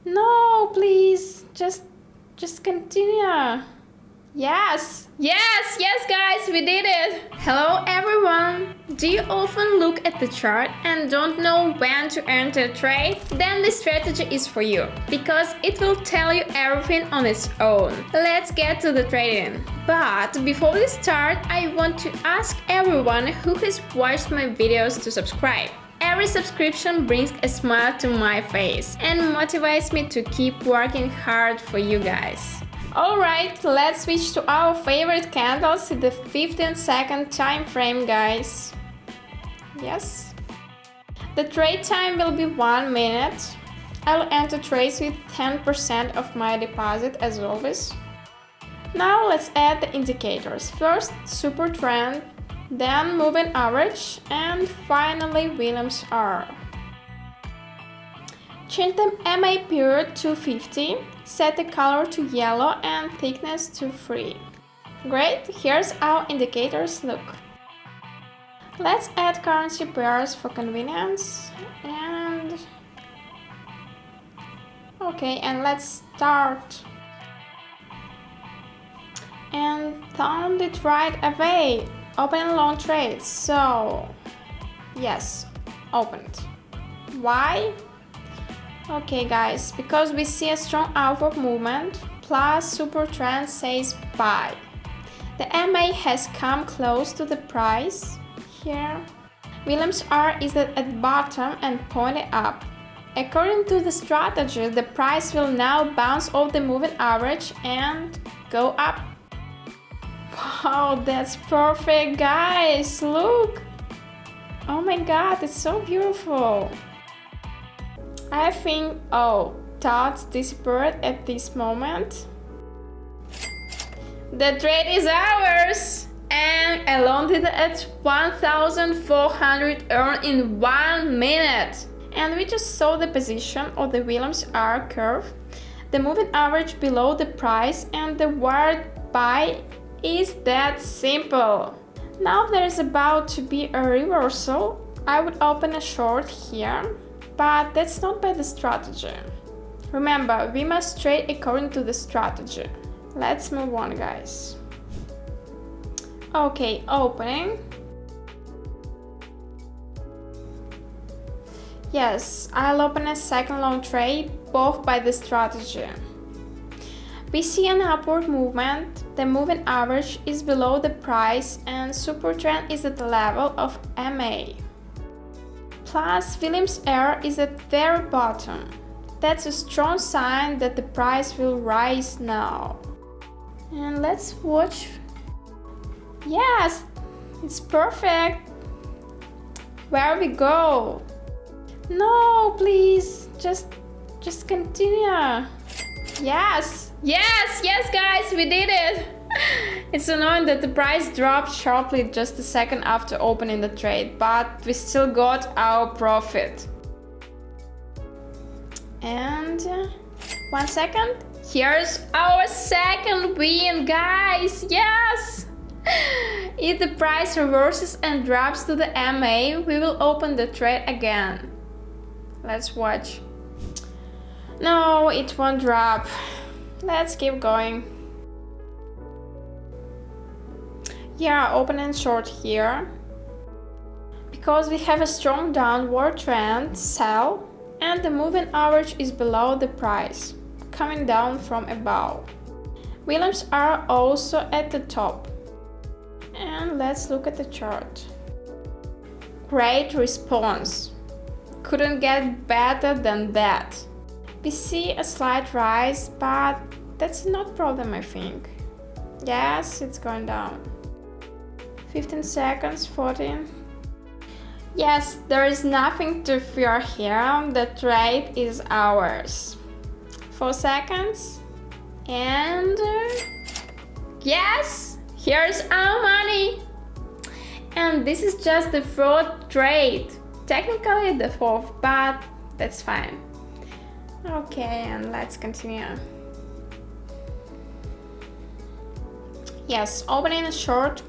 No, please, just continue. Yes, guys, we did it. Hello, everyone. Do you often look at the chart and don't know when to enter a trade? Then this strategy is for you, because it will tell you everything on its own. Let's get to the trading. But before we start, I want to ask everyone who has watched my videos to subscribe. Every subscription brings a smile to my face and motivates me to keep working hard for you guys. Alright, let's switch to our favorite candles in the 15-second time frame, guys. Yes. The trade time will be 1 minute. I will enter trades with 10% of my deposit as always. Now let's add the indicators. First, Supertrend, then moving average, and finally Williams R. Change the MA period to 50, set the color to yellow and thickness to 3. Great, here's how indicators look. Let's add currency pairs for convenience and... Okay, and let's start. And found it right away. Open long trades, so... Yes, opened. Why? Okay guys, because we see a strong upward movement, plus Supertrend says buy. The MA has come close to the price, here. Williams R is at the bottom and pointed up. According to the strategy, the price will now bounce off the moving average and go up. Wow, that's perfect guys, look! Oh my god, it's so beautiful! I think, thoughts disappeared at this moment. The trade is ours! And I landed at 1,400 earned in 1 minute. And we just saw the position of the Williams R curve, the moving average below the price, and the word buy is that simple. Now there is about to be a reversal. I would open a short here. But that's not by the strategy. Remember, we must trade according to the strategy. Let's move on, guys. Okay, opening. Yes, I'll open a second long trade, both by the strategy. We see an upward movement, the moving average is below the price and Supertrend is at the level of MA. Plus, Williams R is at the very bottom. That's a strong sign that the price will rise now. And let's watch. Yes, it's perfect. Where we go? No, please, just continue. Yes, guys, we did it. It's annoying that the price dropped sharply just a second after opening the trade, but we still got our profit. And 1 second. Here's our second win, guys. Yes! If the price reverses and drops to the MA, we will open the trade again. Let's watch. No, it won't drop. Let's keep going. Yeah, open and short here. Because we have a strong downward trend, sell, and the moving average is below the price, coming down from above. Williams are also at the top. And let's look at the chart. Great response. Couldn't get better than that. We see a slight rise, but that's not problem, I think. Yes, it's going down. 15 seconds, 14. Yes, there is nothing to fear here. The trade is ours. 4 seconds. And yes, here's our money. And this is just the 4th trade. Technically the 4th, but that's fine. Okay, and let's continue. Yes, opening a short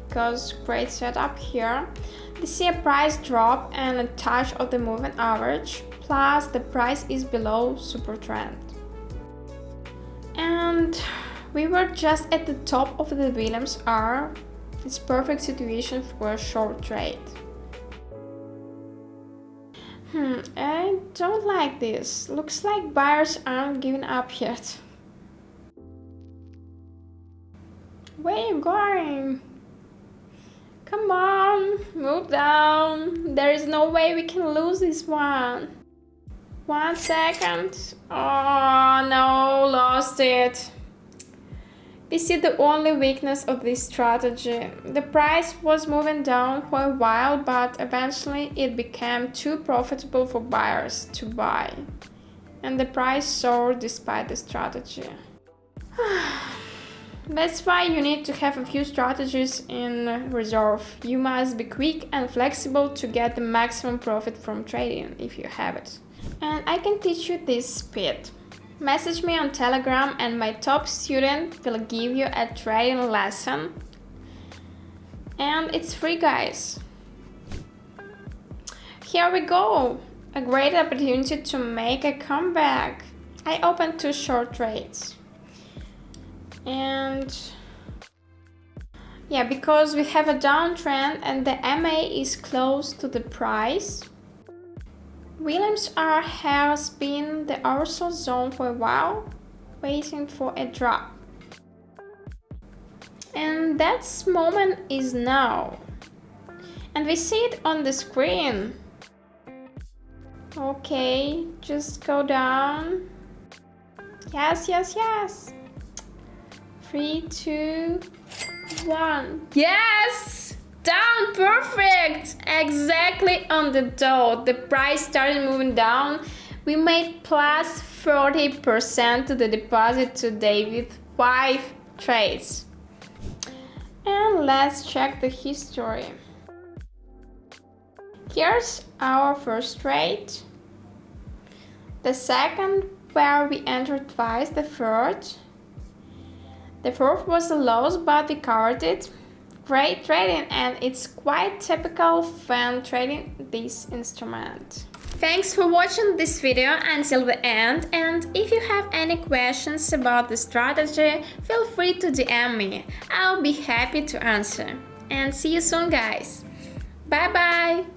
because great setup here. We see a price drop and a touch of the moving average, plus the price is below Supertrend. And we were just at the top of the Williams R. It's perfect situation for a short trade. I don't like this. Looks like buyers aren't giving up yet. Where are you going? Come on, move down. There is no way we can lose this one. 1 second. Oh no, lost it. We see the only weakness of this strategy. The price was moving down for a while, but eventually it became too profitable for buyers to buy. And the price soared despite the strategy. That's why you need to have a few strategies in reserve. You must be quick and flexible to get the maximum profit from trading if you have it. And I can teach you this speed. Message me on Telegram and my top student will give you a trading lesson. And it's free, guys. Here we go. A great opportunity to make a comeback. I opened 2 short trades. And yeah, because we have a downtrend and the MA is close to the price. Williams R has been the oversold zone for a while, waiting for a drop. And that moment is now. And we see it on the screen. Okay, just go down. Yes, yes, yes. 3, 2, 1. Yes! Down, perfect! Exactly on the dot. The price started moving down. We made plus 40% to the deposit today with 5 trades. And let's check the history. Here's our first trade. The second, where we entered twice. The third. The fourth was a loss, but we covered it. Great trading, and it's quite typical when trading this instrument. Thanks for watching this video until the end, and if you have any questions about the strategy, feel free to DM me. I'll be happy to answer. And see you soon, guys. Bye bye!